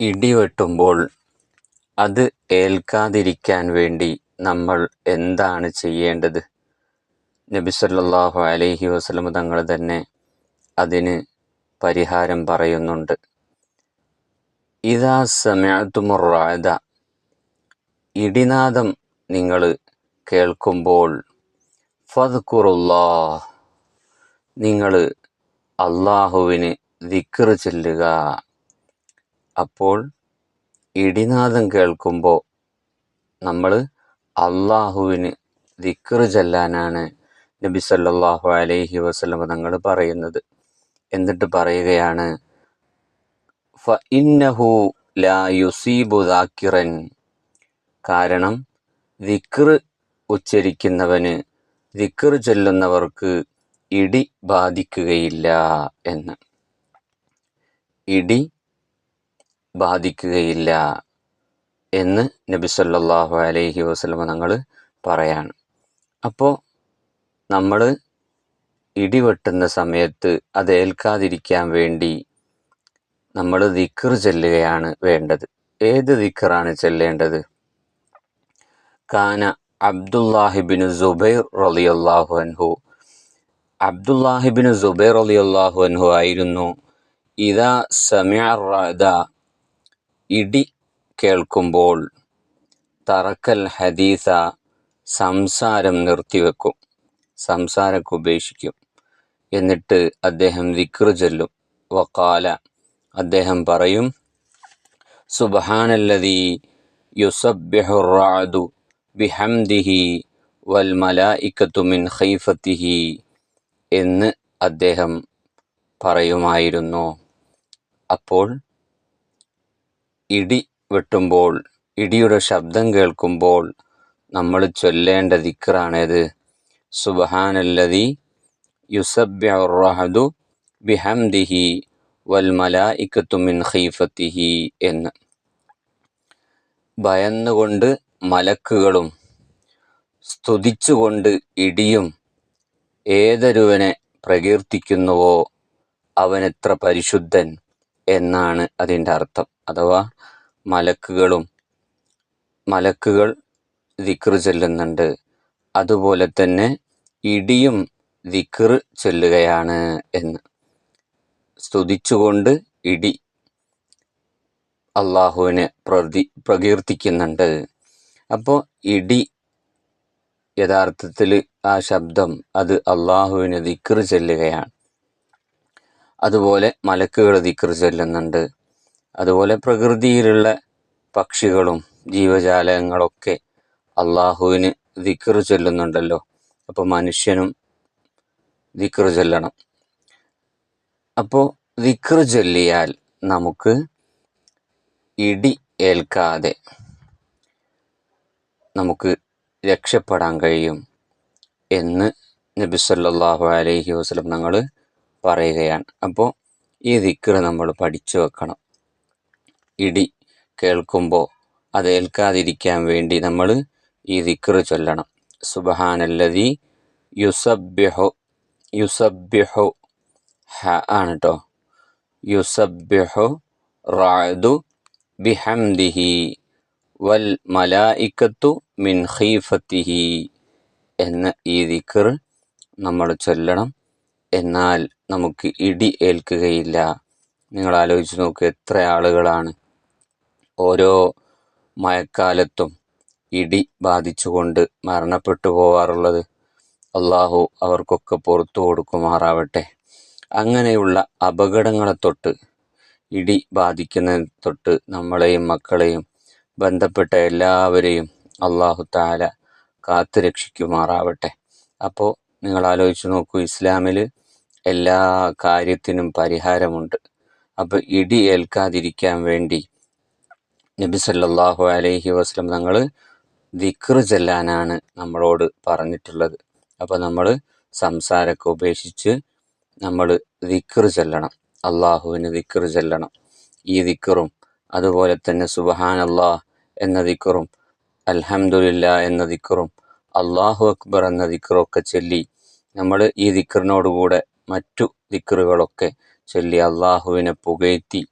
ഇടിവെട്ടുമ്പോൾ അത് ഏൽക്കാതിരിക്കാൻ വേണ്ടി നമ്മൾ എന്താണ് ചെയ്യേണ്ടത്? നബി സല്ലല്ലാഹു അലൈഹി വസല്ലം തങ്ങൾ തന്നെ അതിന് പരിഹാരം പറയുന്നുണ്ട്. ഇദാ സമിഅ്തുമുർ റഅദ, ഇടിനാദം നിങ്ങൾ കേൾക്കുമ്പോൾ ഫദ്കുറുല്ലാഹ്, നിങ്ങൾ അള്ളാഹുവിന് ദിക്ർ ചൊല്ലുക. അപ്പോൾ ഇടിനാദം കേൾക്കുമ്പോൾ നമ്മൾ അള്ളാഹുവിന് ദിക്ർ ചൊല്ലാനാണ് നബി സല്ലല്ലാഹു അലൈഹി വസല്ലം തങ്ങൾ പറയുന്നത്. എന്നിട്ട് പറയുകയാണ്, ഫഇന്നഹു ലാ യുസീബു ദാക്കിറൻ, കാരണം ദിക്ർ ഉച്ചരിക്കുന്നവന്, ദിക്ർ ചൊല്ലുന്നവർക്ക് ഇടി ബാധിക്കുകയില്ല എന്ന്. ഇടി ബാധിക്കുകയില്ല എന്ന് നബി സല്ലല്ലാഹു അലൈഹി വസല്ലം തങ്ങൾ പറയാണ്. അപ്പോൾ നമ്മൾ ഇടിവെട്ടുന്ന സമയത്ത് അത് ഏൽക്കാതിരിക്കാൻ വേണ്ടി നമ്മൾ ദിക്ർ ചൊല്ലുകയാണ് വേണ്ടത്. ഏത് ദിക്റാണ് ചൊല്ലേണ്ടത്? കാന അബ്ദുല്ലാഹിബ്നു സുബൈർ റളിയല്ലാഹു അൻഹു, അബ്ദുല്ലാഹിബ്നു സുബൈർ റളിയല്ലാഹു അൻഹു ആയിരുന്നു, ഇദാ സമിഅ റഅദ, ഇടി കേൾക്കുമ്പോൾ, തറക്കൽ ഹദീസ, സംസാരം നിർത്തിവെക്കും, സംസാരമൊക്കെ ഉപേക്ഷിക്കും. എന്നിട്ട് അദ്ദേഹം ദിക്ർ ചൊല്ലും. വഖാല, അദ്ദേഹം പറയും, സുബ്ഹാനല്ലദീ യുസബ്ബിഹുർ റഅദു ബിഹംദിഹി വൽ മലായികത്തു മിൻ ഖൈഫത്തിഹി എന്ന് അദ്ദേഹം പറയുമായിരുന്നു. അപ്പോൾ ഇടി വെട്ടുമ്പോൾ, ഇടിയുടെ ശബ്ദം കേൾക്കുമ്പോൾ നമ്മൾ ചൊല്ലേണ്ട ദിക്റാണേത്? സുബ്ഹാനല്ലദീ യുസബ്ബിഹുർ റഅദു ബിഹംദിഹി വൽ മലായികത്തു മിൻ ഖൈഫത്തിഹി എന്ന്. ഭയന്നുകൊണ്ട് മലക്കുകളും സ്തുതിച്ചുകൊണ്ട് ഇടിയും ഏതൊരുവനെ പ്രകീർത്തിക്കുന്നുവോ അവനെത്ര പരിശുദ്ധൻ എന്നാണ് അതിൻ്റെ അർത്ഥം. അഥവാ മലക്കുകൾ ദിക്ർ ചൊല്ലുന്നുണ്ട്, അതുപോലെ തന്നെ ഇടിയും ദിക്ർ ചൊല്ലുകയാണ് എന്ന്. സ്തുതിച്ചുകൊണ്ട് ഇടി അള്ളാഹുവിനെ പ്രകീർത്തിക്കുന്നുണ്ട്. അപ്പോൾ ഇടി യഥാർത്ഥത്തിൽ ആ ശബ്ദം അത് അള്ളാഹുവിന് ദിക്ർ ചൊല്ലുകയാണ്. അതുപോലെ മലക്കുകൾ ദിക്ർ ചൊല്ലുന്നുണ്ട്. അതുപോലെ പ്രകൃതിയിലുള്ള പക്ഷികളും ജീവജാലങ്ങളൊക്കെ അള്ളാഹുവിന് ദിക്ർ ചൊല്ലുന്നുണ്ടല്ലോ. അപ്പോൾ മനുഷ്യനും ദിക്ർ ചൊല്ലണം. അപ്പോൾ ദിക്ർ ചൊല്ലിയാൽ നമുക്ക് ഇടി ഏൽക്കാതെ നമുക്ക് രക്ഷപ്പെടാൻ കഴിയും എന്ന് നബി സല്ലല്ലാഹു അലൈഹി വസല്ലം തങ്ങൾ പറയുകയാണ്. അപ്പോൾ ഈ ദിക്ർ നമ്മൾ പഠിച്ചു വെക്കണം. ഇടി കേൾക്കുമ്പോൾ അത് ഏൽക്കാതിരിക്കാൻ വേണ്ടി നമ്മൾ ഈ ദിക്ർ ചൊല്ലണം. സുബ്ഹാനല്ലദീ യുസബ്ബിഹു ഹ ആണ് ട്ടോ, യുസബ്ബിഹു റഅദു ബിഹംദിഹി വൽ മലായികത്തു മിൻ ഖൈഫത്തിഹി എന്ന ഈ ദിക്ർ നമ്മൾ ചൊല്ലണം. എന്നാൽ നമുക്ക് ഇടി ഏൽക്കുകയില്ല. നിങ്ങൾ ആലോചിച്ച് നോക്ക്, എത്ര ആളുകളാണ് ഓരോ മഴക്കാലത്തും ഇടി ബാധിച്ചുകൊണ്ട് മരണപ്പെട്ടു പോവാറുള്ളത്. അള്ളാഹു അവർക്കൊക്കെ പുറത്തു കൊടുക്കുമാറാവട്ടെ. അങ്ങനെയുള്ള അപകടങ്ങളെ തൊട്ട്, ഇടി ബാധിക്കുന്നതിന് തൊട്ട് നമ്മളെയും മക്കളെയും ബന്ധപ്പെട്ട എല്ലാവരെയും അള്ളാഹു തആല കാത്തു രക്ഷിക്കുമാറാവട്ടെ. അപ്പോൾ നിങ്ങൾ ആലോചിച്ച് നോക്കൂ, ഇസ്ലാമിൽ എല്ലാ കാര്യത്തിനും പരിഹാരമുണ്ട്. അപ്പോൾ ഇടി ഏൽക്കാതിരിക്കാൻ വേണ്ടി നബി സല്ലല്ലാഹു അലൈഹി വസല്ലം തങ്ങൾ ദിക്ർ ചൊല്ലാനാണ് നമ്മളോട് പറഞ്ഞിട്ടുള്ളത്. അപ്പോൾ നമ്മൾ സംസാരമൊക്കെ ഉപേക്ഷിച്ച് നമ്മൾ ദിക്ർ ചൊല്ലണം, അള്ളാഹുവിന് ദിക്ർ ചൊല്ലണം. ഈ ദിക്റും അതുപോലെ തന്നെ സുബ്ഹാനല്ലാഹ് എന്ന ദിക്റും അൽഹംദുലില്ലാ എന്ന ദിക്റും അല്ലാഹു അക്ബർ എന്ന ദിക്റൊക്കെ ചൊല്ലി നമ്മൾ ഈ ദിക്റിനോടുകൂടെ മറ്റു ദിക്റുകളൊക്കെ ചൊല്ലി അള്ളാഹുവിനെ പുകഴ്ത്തി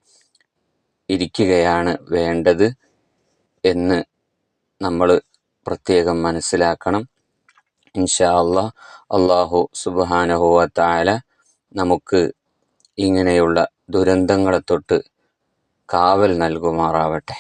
ഇരിക്കുകയാണ് വേണ്ടത് എന്ന് നമ്മൾ പ്രത്യേകം മനസ്സിലാക്കണം. ഇൻഷാ അല്ലാഹ് അല്ലാഹു സുബ്ഹാനഹു വ തആല നമുക്ക് ഇങ്ങനെയുള്ള ദുരന്തങ്ങളെ തൊട്ട് കാവൽ നൽകുമാറാവട്ടെ.